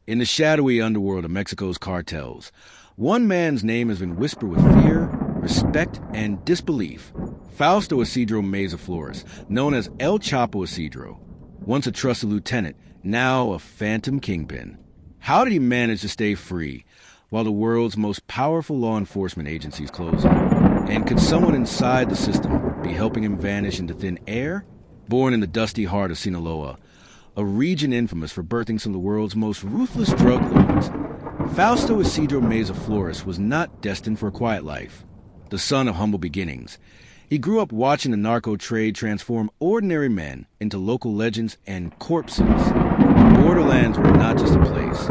In the shadowy underworld of Mexico's cartels, one man's name has been whispered with fear, respect, and disbelief. Fausto Isidro Meza Flores, known as El Chapo Isidro, once a trusted lieutenant, now a phantom kingpin. How did he manage to stay free while the world's most powerful law enforcement agencies close him? And could someone inside the system be helping him vanish into thin air? Born in the dusty heart of Sinaloa, a region infamous for birthing some of the world's most ruthless drug lords, Fausto Isidro Meza Flores was not destined for a quiet life. The son of humble beginnings, he grew up watching the narco trade transform ordinary men into local legends and corpses. The borderlands were not just a place.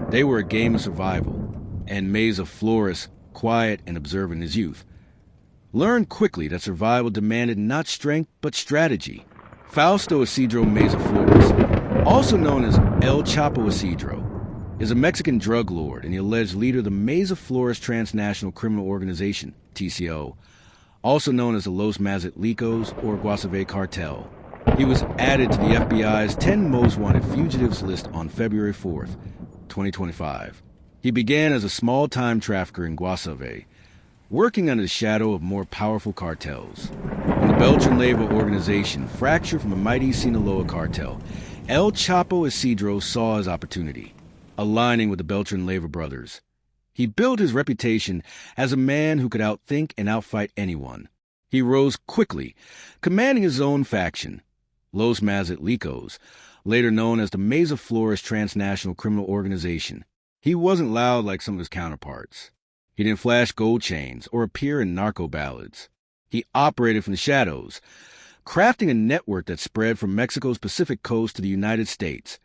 They were a game of survival, and Meza Flores, quiet and observant in his youth, learned quickly that survival demanded not strength but strategy. Fausto Isidro Meza Flores, also known as El Chapo Isidro, is a Mexican drug lord and the alleged leader of the Meza Flores Transnational Criminal Organization, TCO, also known as the Los Mazatlecos or Guasave Cartel. He was added to the FBI's 10 Most Wanted Fugitives list on February 4th, 2025. He began as a small-time trafficker in Guasave, working under the shadow of more powerful cartels. When the Beltran-Leyva organization fractured from the mighty Sinaloa cartel, El Chapo Isidro saw his opportunity, aligning with the Beltran-Leyva brothers. He built his reputation as a man who could outthink and outfight anyone. He rose quickly, commanding his own faction, Los Mazatlecos, later known as the Meza Flores Transnational Criminal Organization. He wasn't loud like some of his counterparts. He didn't flash gold chains or appear in narco ballads. He operated from the shadows, crafting a network that spread from Mexico's Pacific coast to the United States,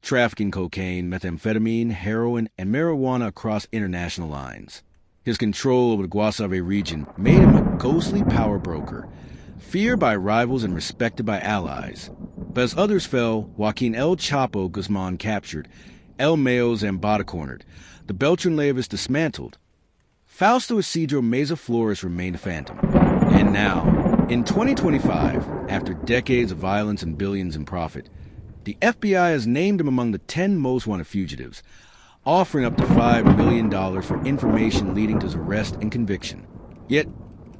trafficking cocaine, methamphetamine, heroin, and marijuana across international lines. His control over the Guasave region made him a ghostly power broker, feared by rivals and respected by allies. But as others fell, Joaquin El Chapo Guzman captured, El Mayo Zambada cornered, the Beltran-Leyvas dismantled, Fausto Isidro Meza Flores remained a phantom. And now, in 2025, after decades of violence and billions in profit, the FBI has named him among the 10 most wanted fugitives, offering up to $5 million for information leading to his arrest and conviction. Yet,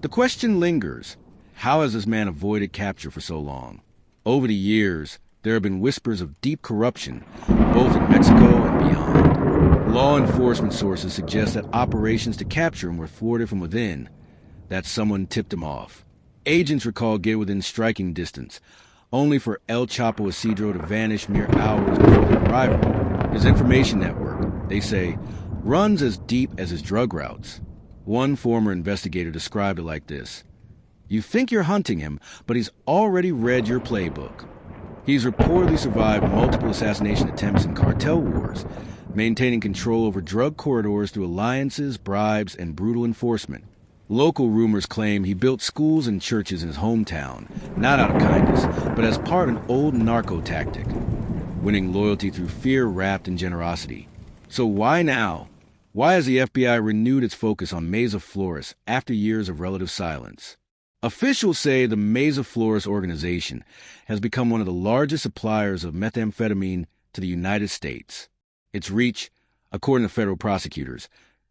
the question lingers, how has this man avoided capture for so long? Over the years, there have been whispers of deep corruption, both in Mexico and beyond. Law enforcement sources suggest that operations to capture him were thwarted from within, that someone tipped him off. Agents recall getting within striking distance, only for El Chapo Isidro to vanish mere hours before their arrival. His information network, they say, runs as deep as his drug routes. One former investigator described it like this: "You think you're hunting him, but he's already read your playbook." He's reportedly survived multiple assassination attempts in cartel wars, maintaining control over drug corridors through alliances, bribes, and brutal enforcement. Local rumors claim he built schools and churches in his hometown, not out of kindness, but as part of an old narco tactic, winning loyalty through fear wrapped in generosity. So why now? Why has the FBI renewed its focus on Meza Flores after years of relative silence? Officials say the Meza Flores organization has become one of the largest suppliers of methamphetamine to the United States. Its reach, according to federal prosecutors,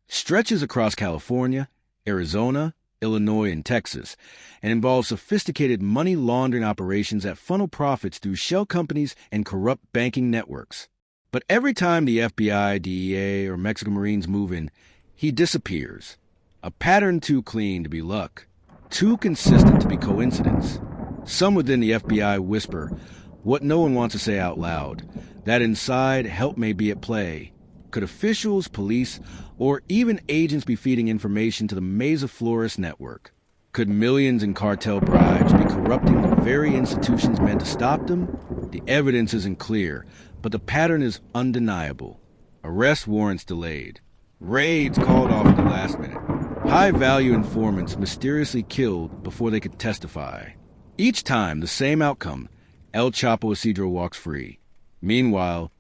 stretches across California, Arizona, Illinois, and Texas, and involves sophisticated money laundering operations that funnel profits through shell companies and corrupt banking networks. But every time the FBI, DEA, or Mexican Marines move in, he disappears. A pattern too clean to be luck, too consistent to be coincidence. Some within the FBI whisper what no one wants to say out loud, that inside help may be at play. Could officials, police, or even agents be feeding information to the Meza Flores network? Could millions in cartel bribes be corrupting the very institutions meant to stop them? The evidence isn't clear, but the pattern is undeniable. Arrest warrants delayed. Raids called off at the last minute. High-value informants mysteriously killed before they could testify. Each time, the same outcome: El Chapo Isidro walks free. Meanwhile,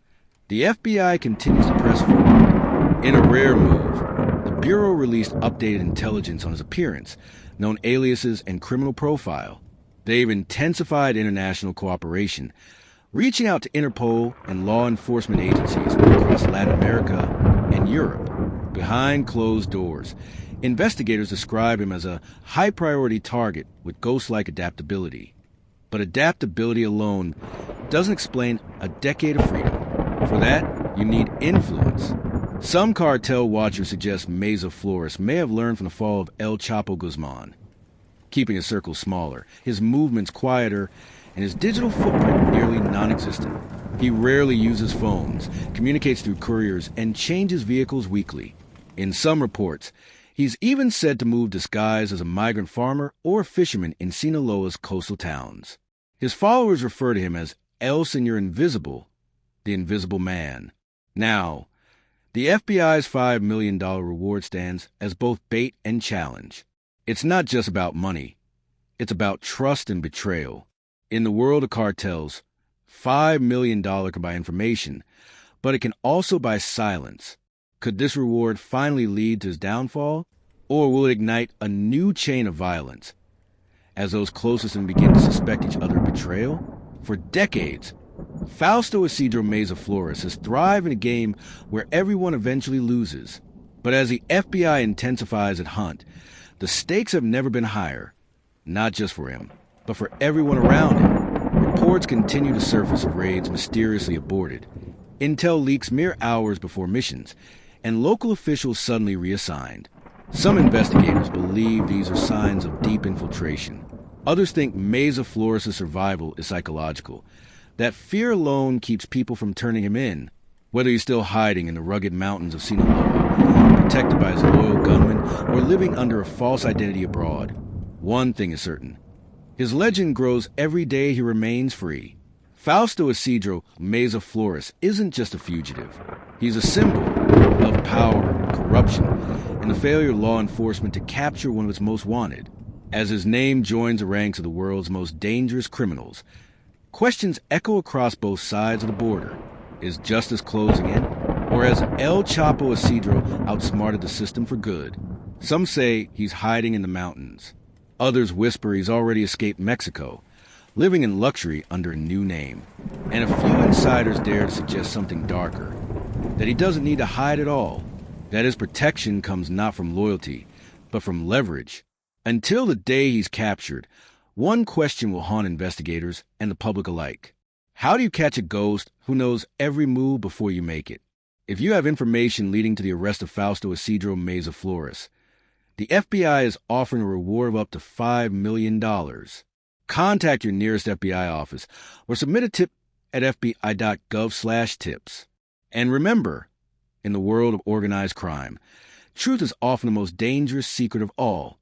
the FBI continues to press forward. In a rare move, the Bureau released updated intelligence on his appearance, known aliases, and criminal profile. They've intensified international cooperation, reaching out to Interpol and law enforcement agencies across Latin America and Europe. Behind closed doors, investigators describe him as a high-priority target with ghost-like adaptability. But adaptability alone doesn't explain a decade of freedom. For that, you need influence. Some cartel watchers suggest Meza Flores may have learned from the fall of El Chapo Guzman, keeping his circle smaller, his movements quieter, and his digital footprint nearly non-existent. He rarely uses phones, communicates through couriers, and changes vehicles weekly. In some reports, he's even said to move disguised as a migrant farmer or fisherman in Sinaloa's coastal towns. His followers refer to him as El Señor Invisible, the Invisible Man. Now, the FBI's $5 million reward stands as both bait and challenge. It's not just about money. It's about trust and betrayal. In the world of cartels, $5 million can buy information, but it can also buy silence. Could this reward finally lead to his downfall, or will it ignite a new chain of violence? As those closest to him begin to suspect each other of betrayal? For decades, Fausto Isidro Meza Flores has thrived in a game where everyone eventually loses. But as the FBI intensifies its hunt, the stakes have never been higher, not just for him, but for everyone around him. Reports continue to surface of raids mysteriously aborted, intel leaks mere hours before missions, and local officials suddenly reassigned. Some investigators believe these are signs of deep infiltration. Others think Meza Flores' survival is psychological, that fear alone keeps people from turning him in, whether he's still hiding in the rugged mountains of Sinaloa, protected by his loyal gunmen, or living under a false identity abroad. One thing is certain. His legend grows every day he remains free. Fausto Isidro Meza Flores isn't just a fugitive. He's a symbol of power, corruption, and the failure of law enforcement to capture one of its most wanted. As his name joins the ranks of the world's most dangerous criminals, questions echo across both sides of the border. Is justice closing in? Or has El Chapo Isidro outsmarted the system for good? Some say he's hiding in the mountains. Others whisper he's already escaped Mexico, living in luxury under a new name. And a few insiders dare to suggest something darker, that he doesn't need to hide at all, that his protection comes not from loyalty, but from leverage. Until the day he's captured, one question will haunt investigators and the public alike. How do you catch a ghost who knows every move before you make it? If you have information leading to the arrest of Fausto Isidro Meza Flores, the FBI is offering a reward of up to $5 million. Contact your nearest FBI office or submit a tip at fbi.gov/tips. And remember, in the world of organized crime, truth is often the most dangerous secret of all.